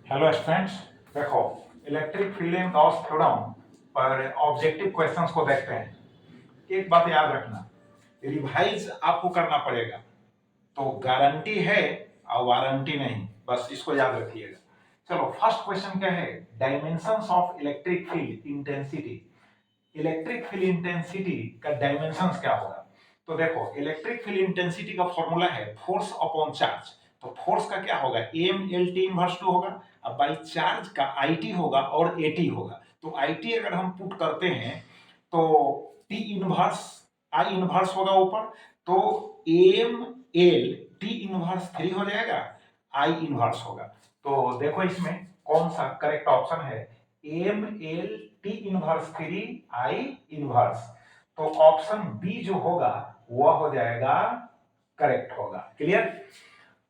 Hello students, देखो electric field and Gauss theorem पर objective questions को देखते हैं। एक बात याद रखना, रिवाइज आपको करना पड़ेगा, तो गारंटी है और वारंटी नहीं, बस इसको याद रखिएगा। चलो फर्स्ट क्वेश्चन क्या है, dimensions of electric field intensity. Electric field intensity का डायमेंशंस क्या होगा? तो देखो इलेक्ट्रिक फील्ड इंटेंसिटी का फॉर्मूला है फोर्स अपॉन चार्ज। तो फोर्स का क्या होगा, M L T inverse two होगा, अब बाई चार्ज का आई टी होगा और ए टी होगा। तो आई टी अगर हम पुट करते हैं तो टी इनवर्स आई इनवर्स होगा ऊपर, तो एम एल टी इनवर्स 3 हो जाएगा, आई इनवर्स होगा। तो देखो इसमें कौन सा करेक्ट ऑप्शन है, M L T inverse 3 I inverse. तो ऑप्शन बी जो होगा वह हो जाएगा करेक्ट होगा। क्लियर?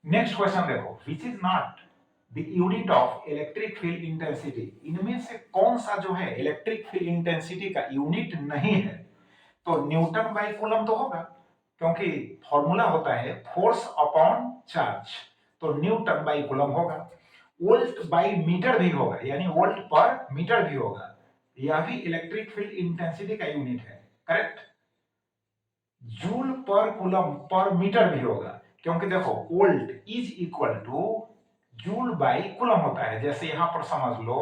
नेक्स्ट क्वेश्चन देखो, which is not the unit of electric field intensity. इनमें से कौन सा जो है इलेक्ट्रिक फील्ड इंटेंसिटी का यूनिट नहीं है? तो न्यूटन बाई कूलम तो होगा, क्योंकि फॉर्मूला होता है फोर्स अपॉन चार्ज, तो न्यूटन बाई कूलम होगा। वोल्ट बाई मीटर भी होगा, यानी वोल्ट पर मीटर भी होगा, यह भी इलेक्ट्रिक फील्ड इंटेंसिटी का यूनिट है। Correct? Joule per coulomb per meter भी होगा, क्योंकि देखो volt is equal to joule by coulomb होता है। जैसे यहां पर समझ लो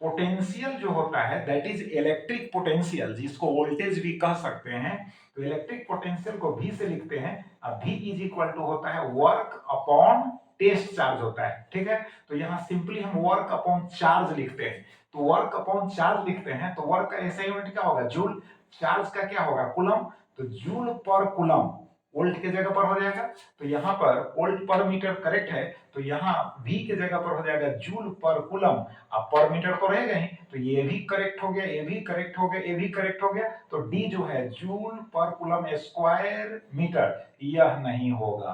पोटेंशियल जो होता है दैट इज इलेक्ट्रिक पोटेंशियल, जिसको वोल्टेज भी कह सकते हैं। तो इलेक्ट्रिक पोटेंशियल को भी से लिखते हैं, अब भी इज इक्वल टू होता है वर्क अपॉन टेस्ट चार्ज होता है। ठीक है, तो यहां सिंपली हम वर्क अपॉन चार्ज लिखते हैं। तो वर्क अपॉन चार्ज लिखते हैं तो वर्क का ऐसा यूनिट क्या होगा, जूल। चार्ज का क्या होगा, कूलम। तो जूल पर कूलम वोल्ट के जगह पर हो जाएगा, तो यहां पर वोल्ट पर मीटर करेक्ट है, तो यहां v के जगह पर हो जाएगा जूल पर कूलम। अब पर मीटर तो रहेगा ही, तो ये भी करेक्ट हो गया, ये भी करेक्ट हो गया, ये भी करेक्ट हो गया। तो डी जो है joule per coulomb square metre, यह नहीं होगा।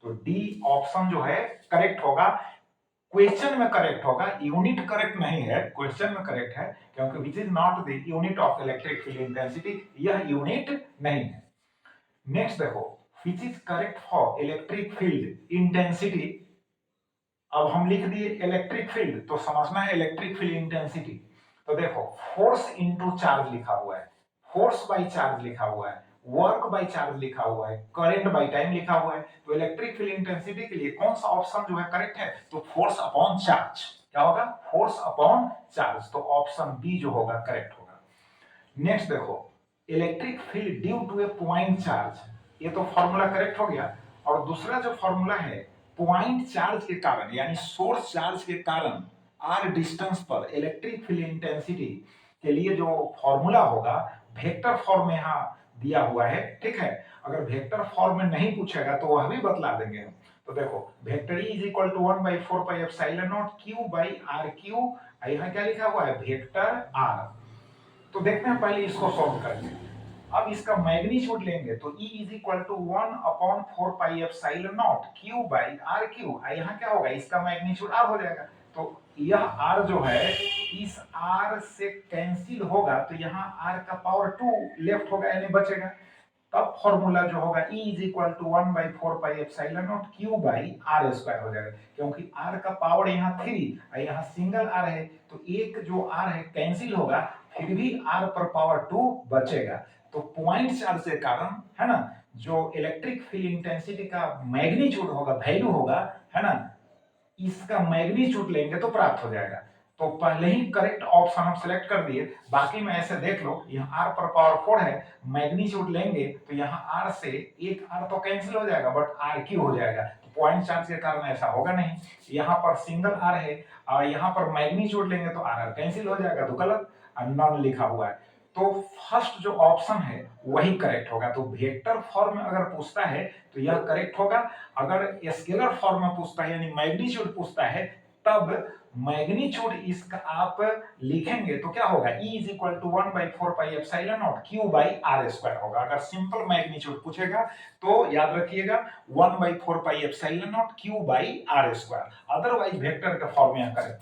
तो डी ऑप्शन जो है करेक्ट होगा, क्वेश्चन में करेक्ट होगा, यूनिट करेक्ट नहीं है, क्वेश्चन में करेक्ट है, क्योंकि which is not the unit of electric field intensity, यह यूनिट नहीं है। नेक्स्ट देखो, which is correct for electric field intensity. अब हम लिख दिए इलेक्ट्रिक फील्ड, तो समझना है इलेक्ट्रिक फील्ड इंटेंसिटी। तो देखो फोर्स इनटू चार्ज लिखा हुआ है, फोर्स बाय चार्ज लिखा हुआ है, वर्क बाय चार्ज लिखा हुआ है, करंट बाय टाइम लिखा हुआ है। तो इलेक्ट्रिक फील्ड इंटेंसिटी के लिए कौन सा ऑप्शन जो है करेक्ट है, तो फोर्स अपॉन चार्ज। क्या होगा, फोर्स अपॉन चार्ज, तो ऑप्शन बी जो होगा करेक्ट होगा। नेक्स्ट देखो, electric field due to a point charge, ये तो फॉर्मूला करेक्ट हो गया। और दूसरा जो फॉर्मूला है, पॉइंट चार्ज के कारण यानी सोर्स चार्ज के कारण आर डिस्टेंस पर इलेक्ट्रिक फील्ड इंटेंसिटी के लिए जो फॉर्मूला होगा वेक्टर फॉर्म में यहां दिया हुआ है। ठीक है, अगर वेक्टर फॉर्म में नहीं पूछेगा तो वह भी बतला देंगे हम। तो देखो vector E is equal to 1/4 epsilon not Q by R Q. यहाँ क्या लिखा हुआ है, वेक्टर आर। तो देखते हैं पहले इसको सॉल्व करके। अब इसका मैग्नीट्यूड लेंगे तो E is equal to 1/4 pi epsilon not Q by R Q. यहाँ क्या होगा, इसका मैग्नीट्यूड R हो जाएगा। तो यह R जो है इस R से कैंसिल होगा, तो यहाँ R का पावर 2 लेफ्ट होगा यानी बचेगा। तब फॉर्मूला जो होगा E is equal to 1/4 pi epsilon not Q by R square हो जाएगा, क्योंकि R का पावर यहाँ 3 और यहाँ सिंगल R है, तो एक जो R है कैंसिल होगा, फिर भी R पर पावर 2 बचेगा। तो पॉइंट चार्ज के कारण है ना, जो इलेक्ट्रिक फील्ड इंटेंसिटी का मैग्नीट्यूड होगा, वैल्यू होगा, है ना, इसका मैग्नीट्यूड लेंगे तो प्राप्त हो जाएगा। तो पहले ही करेक्ट ऑप्शन हम सिलेक्ट कर दिए, बाकी में ऐसे देख लो, यहाँ r पर पावर 4 है, मैग्नीट्यूड लेंगे तो यहाँ r से एक r तो कैंसिल हो जाएगा, बट r क्यू हो जाएगा। तो पॉइंट चार्ज के कारण ऐसा होगा नहीं। यहाँ पर सिंगल r है और यहाँ पर मैग्नीट्यूड लेंगे तो r कैंसिल हो जाएगा, तो गलत, नॉन लिखा हुआ है। तो फर्स्ट जो ऑप्शन है वही करेक्ट होगा। तो वेक्टर फॉर्म में अगर पूछता है तो यह करेक्ट होगा। अगर स्केलर फॉर्म में पूछता है यानी मैग्नीट्यूड पूछता है, तब मैग्नीट्यूड इसका आप लिखेंगे तो क्या होगा, E is equal to 1/4 pi epsilon not Q by R square होगा। अगर सिंपल मैग्नीट्यूड पूछेगा तो याद रखिएगा 1/4 pi epsilon not Q by R square, otherwise vector का फॉर्म यहां करें।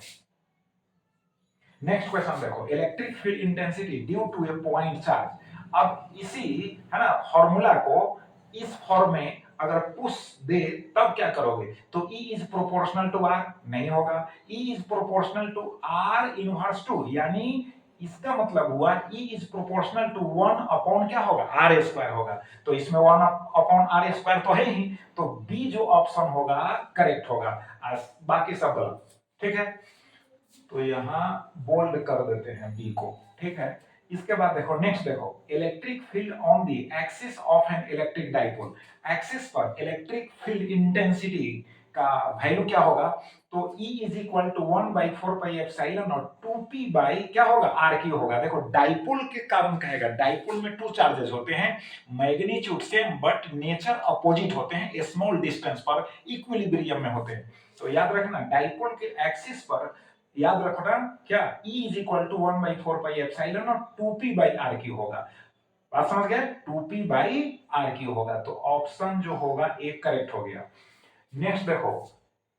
नेक्स्ट क्वेश्चन देखो, electric field intensity due to a point charge. अब इसी है ना फॉर्मूला को इस फॉर्म में अगर पुश दे तब क्या करोगे? तो E is proportional to R नहीं होगा, E is proportional to R inverse 2, यानी इसका मतलब हुआ E is proportional to 1 upon क्या होगा? R स्क्वायर होगा। तो इसमें 1 अपॉन R स्क्वायर तो है ही, तो B जो ऑप्शन होगा करेक्ट होगा, बाकी सब गलत। ठीक है, तो यहां बोल्ड कर देते हैं बी को। ठीक है, इसके बाद देखो नेक्स्ट, देखो electric field on the axis of N electric dipole. Axis पर इलेक्ट्रिक फील्ड इंटेंसिटी का वैल्यू क्या होगा? तो E इज इक्वल टू 1/4πε और 2p बाई क्या होगा? RQ होगा। देखो डाइपोल के कारण कहेगा, डाइपोल में 2 चार्जेस होते हैं, magnitude same but nature opposite होते हैं, स्मॉल डिस्टेंस पर इक्विलिब्रियम में होते हैं। तो याद रखना डाइपोल के एक्सिस पर याद रखना क्या? E इज इक्वल टू 1/4πε और 2p बाई RQ होगा। बात समझ गए? 2p बाई RQ होगा, तो ऑप्शन जो होगा एक करेक्ट हो गया। नेक्स्ट देखो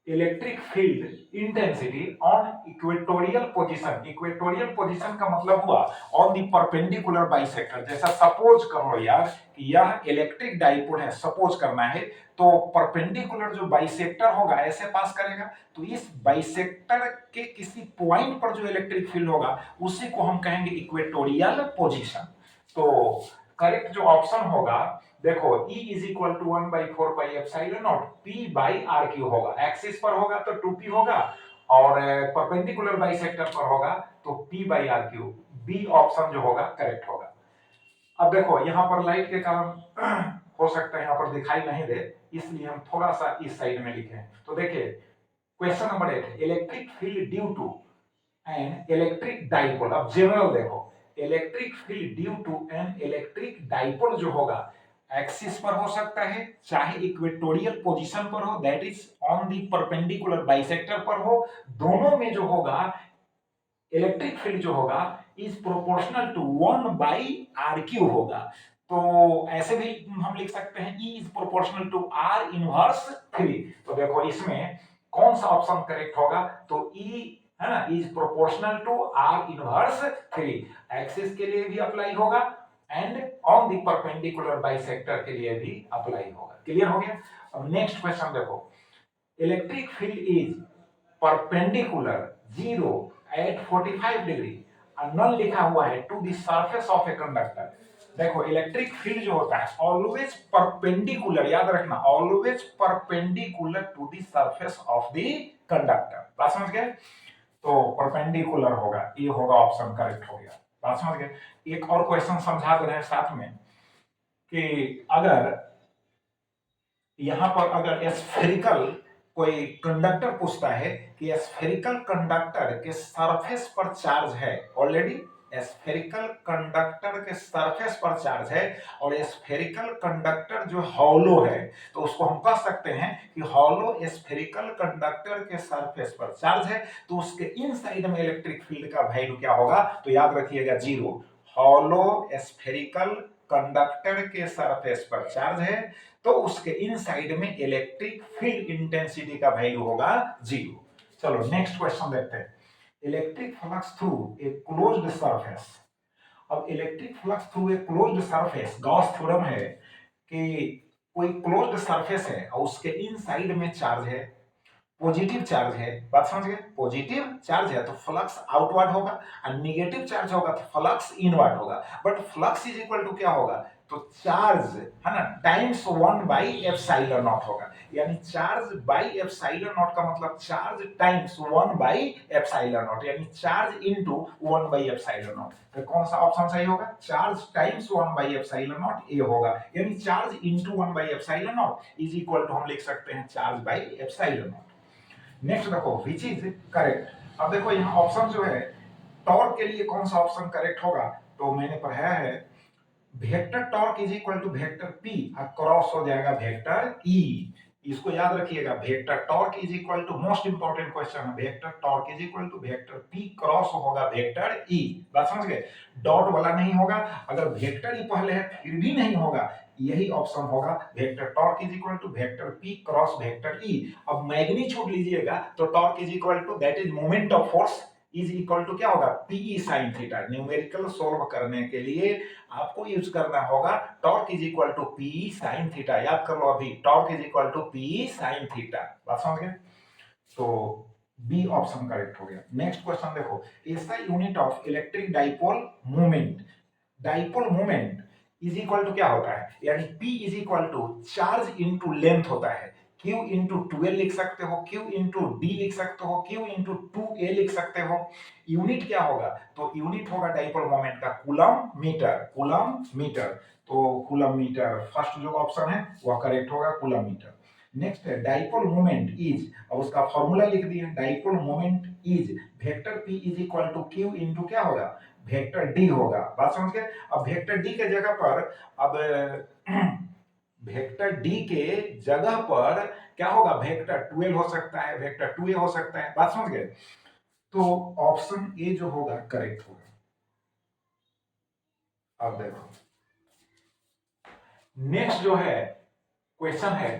electric field intensity on equatorial position. Equatorial position का मतलब हुआ ऑन द परपेंडिकुलर बाइसेक्टर। जैसा सपोज कर लो यार कि यह इलेक्ट्रिक डाइपोल है, सपोज करना है, तो परपेंडिकुलर जो बाइसेक्टर होगा ऐसे पास करेगा, तो इस बाइसेक्टर के किसी पॉइंट पर जो इलेक्ट्रिक फील्ड होगा उसी को हम कहेंगे इक्वेटोरियल पोजीशन। तो करेक्ट जो ऑप्शन होगा, देखो E is equal to 1/4πε0 P by RQ होगा। एक्सिस पर होगा तो 2p होगा, और परपेंडिकुलर बाइसेक्टर पर होगा तो P by RQ। B option जो होगा करेक्ट होगा। अब देखो यहाँ पर लाइट के कारण हो सकता है यहाँ पर दिखाई नहीं दे, इसलिए हम थोड़ा सा इस साइड में लिखे। तो देखिए question number 8, electric field due to an electric dipole. अब जनरल देखो, electric field due to an electric dipole जो होगा एक्सिस पर हो सकता है, चाहे इक्वेटोरियल पोजीशन पर हो, that is on the perpendicular bisector पर हो, दोनों में जो होगा इलेक्ट्रिक फील्ड जो होगा इज प्रोपोर्शनल टू 1/RQ होगा। तो ऐसे भी हम लिख सकते हैं E is proportional to R inverse 3। तो देखो इसमें कौन सा ऑप्शन करेक्ट होगा? तो E है ना, is proportional to R inverse 3। Axis के लिए भी अप्लाई होगा and on the perpendicular bisector के लिए भी अप्लाई होगा। क्लियर हो गया? अब नेक्स्ट क्वेश्चन देखो, electric field is perpendicular 0 at 45 degree, null लिखा हुआ है to the surface of a conductor. देखो इलेक्ट्रिक फील्ड जो होता है ऑलवेज परपेंडिकुलर, याद रखना always perpendicular to the surface of the conductor. बात समझ गए? तो परपेंडिकुलर होगा, ये होगा ऑप्शन करेक्ट हो गया। बात समझ गए? एक और क्वेश्चन समझा दे रहे हैं साथ में कि अगर यहां पर अगर स्फेरिकल कोई कंडक्टर पूछता है कि स्फेरिकल कंडक्टर के सरफेस पर चार्ज है, ऑलरेडी स्फेरिकल कंडक्टर के सरफेस पर चार्ज है और स्फेरिकल कंडक्टर जो हॉलो है, तो उसको हम कह सकते हैं कि हॉलो स्फेरिकल कंडक्टर के सरफेस पर चार्ज है, तो उसके इनसाइड में इलेक्ट्रिक फील्ड का वैल्यू क्या होगा? तो याद रखिएगा 0। हॉलो स्फेरिकल कंडक्टर के सरफेस पर चार्ज है तो उसके इनसाइड में इलेक्ट्रिक फील्ड इंटेंसिटी का वैल्यू होगा 0। चलो नेक्स्ट क्वेश्चन देखते हैं, electric flux through a closed surface. अब electric flux through a closed surface, Gauss theorem है कि कोई क्लोज्ड सरफेस है और उसके इनसाइड में चार्ज है, पॉजिटिव चार्ज है। बात समझ गए? पॉजिटिव चार्ज है तो फ्लक्स आउटवर्ड होगा और नेगेटिव चार्ज होगा तो फ्लक्स इनवर्ड होगा। But flux is equal to क्या होगा? तो चार्ज है ना टाइम्स 1/ε0 होगा, यानी चार्ज बाई एप्सिलॉन नॉट का मतलब चार्ज टाइम्स 1/ε0, यानी चार्ज इनटू 1/ε0। तो कौन सा ऑप्शन सही होगा? चार्ज टाइम्स 1/ε0 ये होगा, यानी charge into 1/ε0 is equal to हम लिख सकते हैं charge by epsilon naught. Next देखो विच इज करेक्ट। अब देखो यहाँ ऑप्शन जो है टॉर्क के लिए कौन सा ऑप्शन करेक्ट होगा? तो मैंने पढ़ाया है vector torque is equal to vector P, cross हो जाएगा वेक्टर ई। इसको याद रखिएगा, vector torque is equal to, most important question है, vector torque is equal to vector P cross होगा वेक्टर ई। बात समझ गए? डॉट वाला नहीं होगा, अगर वेक्टर ई पहले है फिर भी नहीं होगा, यही ऑप्शन होगा vector torque is equal to vector P cross vector E. अब मैग्नीट्यूड लीजिएगा तो torque is equal to that is moment of force, is equal to क्या होगा, PE sine theta. Numerical solve करने के लिए आपको यूज करना होगा torque is equal to PE sine theta. याद कर लो अभी, torque is equal to PE sine theta. बात समझ गए? तो बी ऑप्शन करेक्ट हो गया। नेक्स्ट क्वेश्चन देखो, SI unit of electric dipole moment. Dipole moment is equal to क्या होता है, यानी P is equal to charge into length होता है। Q इंटू 12 लिख सकते हो, Q इंटू डी लिख सकते हो, Q इंटू 2a लिख सकते हो। यूनिट क्या होगा, तो यूनिट होगा डाइपोल मोमेंट का कूलम मीटर। कूलम मीटर, तो कूलम मीटर फर्स्ट जो ऑप्शन है वह करेक्ट होगा, कूलम मीटर। नेक्स्ट है डाइपोल मोमेंट इज, अब उसका फॉर्मूला लिख दिए, dipole moment is vector P is equal to Q into क्या होगा, वेक्टर डी होगा। बात समझ गए? अब वेक्टर डी के जगह पर, अब वेक्टर डी के जगह पर क्या होगा, वेक्टर 12 हो सकता है, वेक्टर 2a हो सकता है। बात समझ गए? तो ऑप्शन ए जो होगा करेक्ट होगा। अब देखो नेक्स्ट जो है क्वेश्चन है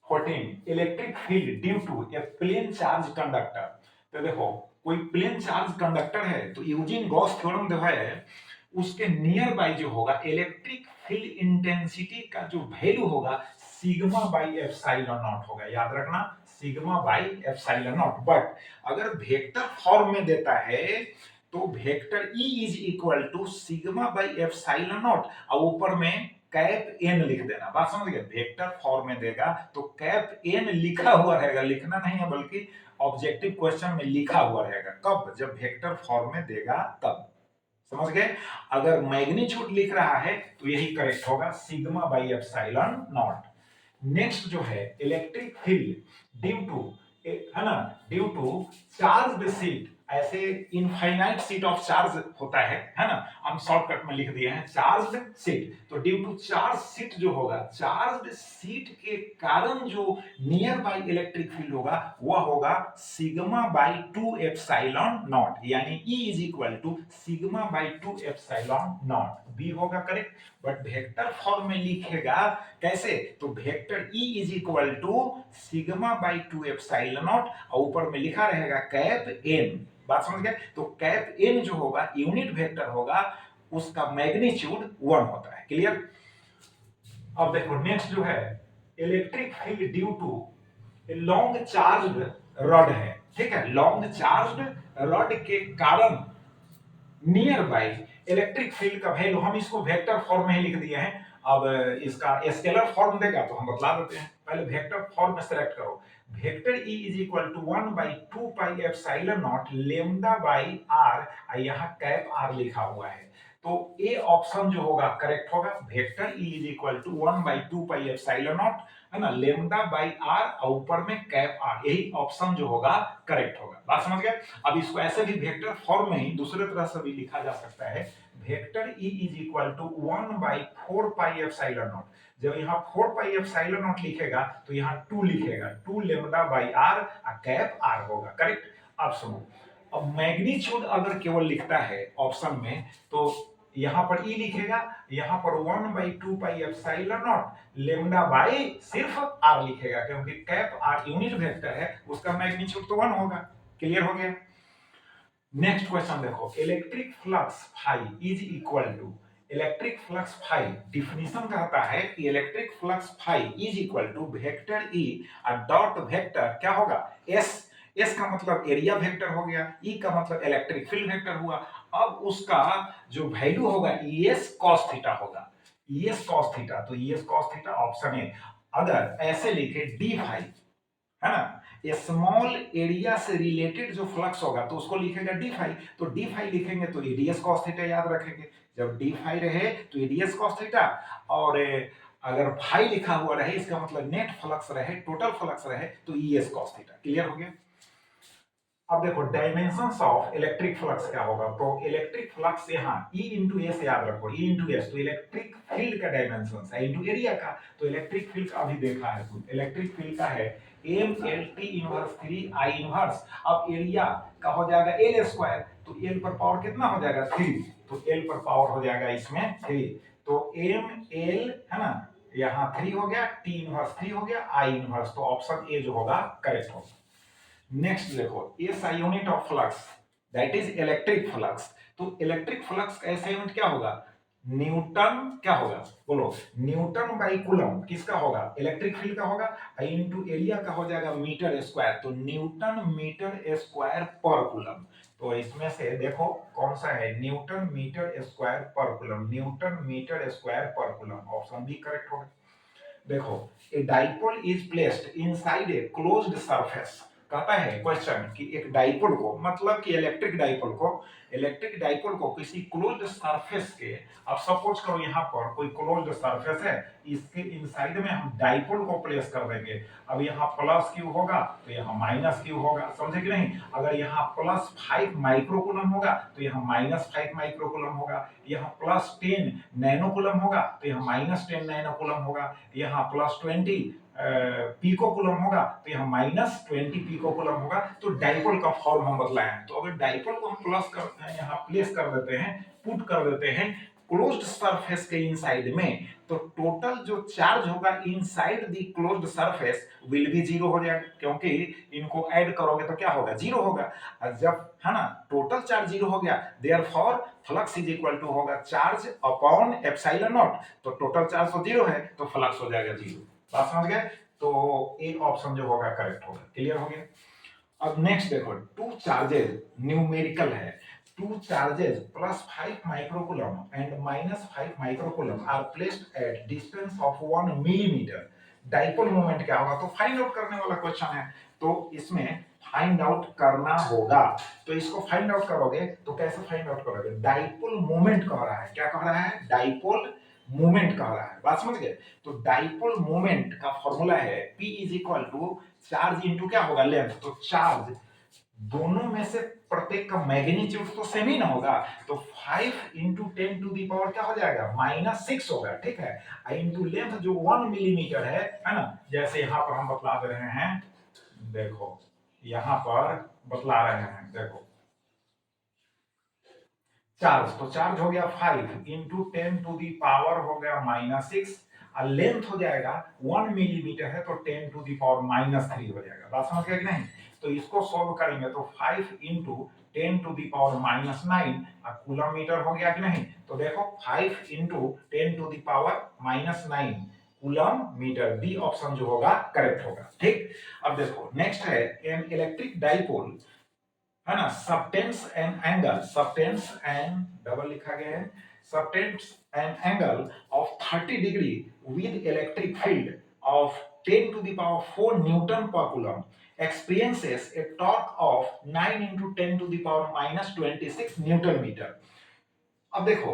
14, electric field due to a plane charge conductor. तो देखो कोई प्लेन चार्ज कंडक्टर है, तो यूजिन गॉस थ्योरम जो है उसके नियर बाय जो होगा इलेक्ट्रिक फील्ड इंटेंसिटी का जो वैल्यू होगा सिग्मा बाई एप्सिलॉन नॉट होगा। याद रखना, sigma by epsilon not. But vector वेक्टर फॉर्म में देता है तो vector E is equal to sigma by epsilon not और ऊपर में कैप एन लिख देना। बात समझ गए? वेक्टर फॉर्म में देगा तो कैप एन लिखा हुआ रहेगा, लिखना नहीं है बल्कि ऑब्जेक्टिव क्वेश्चन में लिखा हुआ रहेगा। कब? जब वेक्टर फॉर्म में देगा तब। समझ गए? अगर मैग्नीट्यूड लिख रहा है तो यही करेक्ट होगा, sigma by epsilon naught. Next जो है इलेक्ट्रिक फील्ड ड्यू टू, है ना, ड्यू टू चार्ज शीट। ऐसे इनफाइनाइट सीट ऑफ चार्ज होता है ना, हम शॉर्टकट में लिख दिए हैं चार्ज सीट। तो ड्यू टू चार्ज सीट जो होगा, चार्ज सीट के कारण जो नियर बाई इलेक्ट्रिक फील्ड होगा वह होगा सिग्मा बाई 2 एप्सिलॉन नॉट, यानी E is equal to sigma by 2 epsilon not. B होगा करेक्ट। बट वेक्टर फॉर्म में लिखेगा कैसे, तो vector E is equal to sigma by 2 epsilon not और ऊपर में लिखा रहेगा कैप एन। बात समझ गए? तो कैप एन जो होगा यूनिट वेक्टर होगा, उसका मैग्नीट्यूड 1 होता है। क्लियर? अब देखो नेक्स्ट जो है electric field due to long charged rod है। ठीक है, लॉन्ग चार्ज्ड रॉड के कारण नियर बाई इलेक्ट्रिक फील्ड का वैल्यू, हम इसको वेक्टर फॉर्म में ही लिख दिए हैं। अब इसका स्केलर फॉर्म देगा तो हम बतला देते हैं। पहले वेक्टर फॉर्म में सेलेक्ट करो, vector E is equal to 1 by 2 pi epsilon not lambda by r, यहाँ कैप r लिखा हुआ है। तो ए ऑप्शन जो होगा करेक्ट होगा, vector E is equal to 1 by 2 pi epsilon not, है ना, लेम्डा बाई r और ऊपर में कैप r, यही ऑप्शन जो होगा करेक्ट होगा। बात समझ गए? अब इसको ऐसे भी वेक्टर फॉर्म में ही दूसरे तरह से भी लिखा जा सकता है, vector E is equal to 1 by 4 pi epsilon not. जब यहाँ 4 पाई एप्सिलॉन नॉट लिखेगा तो यहाँ 2 लिखेगा, 2 लेम्डा बाई r और कैप r होगा। करेक्ट? अब सुनो, अब मैग्नीट्यूड अगर केवल लिखता है ऑप्शन में तो यहाँ पर E लिखेगा, यहाँ पर 1 by 2 pi epsilon not lambda by सिर्फ r लिखेगा, क्योंकि कैप r यूनिट वेक्टर है, उसका मैग्नीट्यूड तो 1 होगा। क्लियर हो गया? नेक्स्ट क्वेश्चन देखो, electric flux phi is equal to, electric flux phi definition कहता है कि electric flux phi is equal to vector E और डॉट वेक्टर क्या होगा S। S का मतलब एरिया वेक्टर हो गया, E का मतलब इलेक्ट्रिक फील्ड वेक्टर हुआ। अब उसका जो वैल्यू होगा ES cos थीटा होगा, ES cos थीटा। तो ES cos थीटा ऑप्शन है। अगर ऐसे लिखे डी फाई, है ना, स्मॉल एरिया से रिलेटेड जो फ्लक्स होगा तो उसको लिखेगा डी फाई। तो डी फाई लिखेंगे तो एडीएस कॉस थीटा याद रखेंगे। जब डी फाई रहे तो एडीएस कॉस थीटा, और अगर फाई लिखा हुआ रहे इसका मतलब नेट फ्लक्स रहे, टोटल फ्लक्स रहे तो ईएस कॉस थीटा। क्लियर हो गया? अब देखो डायमेंशंस ऑफ इलेक्ट्रिक फ्लक्स क्या होगा, तो इलेक्ट्रिक फ्लक्स यहाँ E इंटू एस याद रखो, E इंटू एस तो इलेक्ट्रिक फील्ड का डायमेंशन है इंटू एरिया का। तो इलेक्ट्रिक फील्ड का अभी देखा है, तो इलेक्ट्रिक फील्ड का है M L T inverse 3 I inverse. अब एरिया का हो जाएगा एल स्क्वायर, तो एल पर पावर कितना हो जाएगा 3, तो एल पर पावर हो जाएगा इसमें 3, तो एम एल है ना, यहाँ 3 हो गया, टी इनवर्स 3 हो गया, आई इनवर्स, तो ऑप्शन ए जो होगा करेक्ट होगा। नेक्स्ट देखो SI unit of flux that is electric flux. तो इलेक्ट्रिक फ्लक्स का ऐसा यूनिट क्या होगा, न्यूटन क्या होगा, बोलो, न्यूटन बाई कूलम किसका होगा, इलेक्ट्रिक फील्ड का होगा, इनटू एरिया का हो जाएगा मीटर स्क्वायर, तो न्यूटन मीटर स्क्वायर पर कूलम। तो इसमें से देखो कौन सा है, न्यूटन मीटर स्क्वायर पर कूलम, न्यूटन मीटर स्क्वायर पर कूलम, ऑप्शन बी करेक्ट होगा। देखो, a dipole is placed inside a closed surface, कहता है क्वेश्चन कि एक डाइपोल को, मतलब कि इलेक्ट्रिक डाइपोल को किसी क्लोज्ड सरफेस के, अब सपोज करो यहाँ पर कोई क्लोज्ड सरफेस है, इसके इनसाइड में हम डाइपोल को प्लेस कर देंगे। अब यहाँ प्लस क्यू होगा तो यहाँ माइनस क्यू होगा, समझे कि नहीं। अगर यहाँ प्लस 5 माइक्रोकूलम होगा तो यहाँ माइनस 5 माइक्रोकूलम होगा, यहाँ प्लस 10 नैनोकूलम होगा तो यहाँ माइनस 10 नैनोकूलम होगा, यहाँ प्लस 20 पिकोकूलम होगा तो यहाँ माइनस 20 पिकोकूलम होगा। तो डाइपोल का फॉर्म हम बदलाए हैं, तो अगर डाइपोल को हम प्लस करते हैं, यहाँ प्लेस कर देते हैं, पुट कर देते हैं क्लोज्ड सरफेस के इनसाइड में, तो टोटल जो चार्ज होगा inside the closed surface will be zero हो जाएगा, क्योंकि इनको ऐड करोगे तो क्या होगा, जीरो होगा। और जब है ना टोटल चार्ज जीरो हो गया, therefore flux is equal to होगा चार्ज अपॉन एप्सिलॉन नॉट, तो टोटल चार्ज तो जीरो है तो फ्लक्स हो जाएगा जीरो। बात समझ गए, तो ए ऑप्शन जो होगा करेक्ट होगा। क्लियर हो गया। अब नेक्स्ट देखो, टू चार्जेस न्यूमेरिकल है, two charges plus 5 microcoulomb and minus 5 microcoulomb are placed at distance of 1 millimeter. Dipole moment क्या होगा, तो फाइंड आउट करने वाला क्वेश्चन है, तो इसमें फाइंड आउट करना होगा। तो इसको फाइंड आउट करोगे तो कैसे फाइंड आउट करोगे, डाइपोल मोमेंट कह रहा है, क्या कह रहा है, डाइपोल मोमेंट कह रहा है, बात समझ गए। तो डाइपोल मोमेंट का फॉर्मूला है P is equal to charge into क्या होगा, लेंथ। तो चार्ज दोनों में से प्रत्येक का मैग्नीट्यूड तो सेम ही ना होगा, तो 5 इंटू 10 टू दी पावर क्या हो जाएगा, -6 होगा, ठीक है। इंटू लेंथ जो 1 मिलीमीटर है ना, जैसे यहाँ पर हम बतला दे रहे हैं, देखो यहाँ पर बतला रहे हैं, देखो चार्ज, तो चार्ज हो गया 5 इंटू 10 टू दी पावर हो गया -6, और लेंथ हो जाएगा 1 मिलीमीटर है तो 10 टू दी पावर -3 हो जाएगा। बात समझ गए कि नहीं। तो इसको सॉल्व करेंगे तो 5 इंटू 10 टू दी पावर -9 और कूलम मीटर हो गया कि नहीं। तो देखो 5 into 10 to the power -9 coulomb meter, B option जो होगा करेक्ट होगा, ठीक। अब देखो नेक्स्ट है, एन इलेक्ट्रिक डाइपोल है ना, subtends an angle, subtends an double लिखा गया है, subtends an angle of 30 degree with electric field of 10 to the power 4 newton per coulomb experiences a torque of 9 into 10 to the power -26 newton meter. अब देखो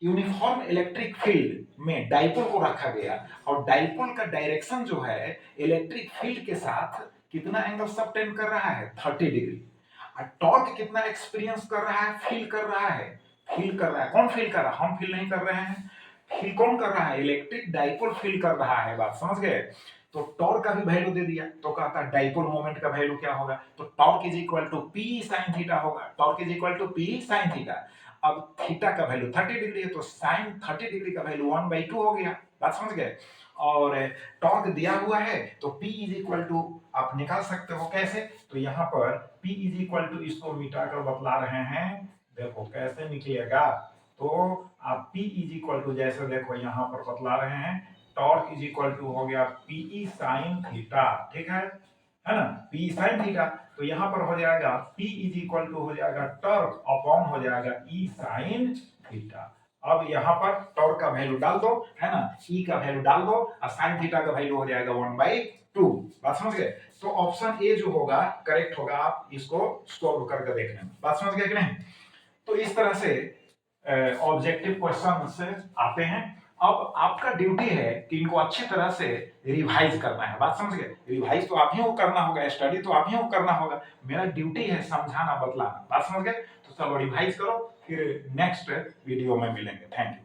uniform electric field में dipole को रखा गया, और डाइपोल का डायरेक्शन जो है इलेक्ट्रिक फील्ड के साथ कितना एंगल सबटेंड कर रहा है, 30 डिग्री। टॉर्क कितना एक्सपीरियंस कर रहा है, फील कर रहा है, फील कर रहा है, कौन फील कर रहा है, हम फील नहीं कर रहे हैं, फील कौन कर रहा है, इलेक्ट्रिक डाइपोल फील कर रहा है। बात समझ गए। तो टॉर्क का भी वैल्यू दे दिया, तो कहता है डाइपोल मोमेंट का वैल्यू क्या होगा, तो torque is equal to P sine theta होगा, torque is equal to P sine theta. अब थीटा का वैल्यू 30 डिग्री है तो साइन 30 डिग्री का वैल्यू 1/2 हो गया। बात समझ गए। और टॉर्क दिया हुआ है तो P इज इक्वल टू आप निकाल सकते हो कैसे, तो यहाँ पर P इज इक्वल टू इसको मिटा कर बतला रहे हैं, देखो कैसे निकलेगा। तो आप P इज इक्वल टू जैसे देखो यहाँ पर बतला रहे हैं, टॉर्क इज इक्वल टू हो गया P साइन थीटा, ठीक है ना, P साइन थीटा। तो यहाँ पर हो जाएगा P इज इक्वल टू हो जाएगा टॉर्क अपॉन हो जाएगा E साइन थीटा। अब यहाँ पर टॉर्क का वैल्यू डाल दो, है ना, E का वैल्यू डाल दो और साइन थीटा का वैल्यू हो जाएगा 1/2। बात समझ गए। तो ऑप्शन ए जो होगा करेक्ट होगा, आप इसको सॉल्व करके देख लेना। बात समझ गए कि नहीं। तो इस तरह से ऑब्जेक्टिव क्वेश्चन से आते हैं। अब आपका ड्यूटी है कि इनको अच्छी तरह से रिवाइज करना है। बात समझ गए। रिवाइज तो आप ही को करना होगा, स्टडी तो आप ही को करना होगा, मेरा ड्यूटी है समझाना, बतलाना। बात समझ गए। तो चलो रिवाइज करो, फिर नेक्स्ट वीडियो में मिलेंगे। Thank you.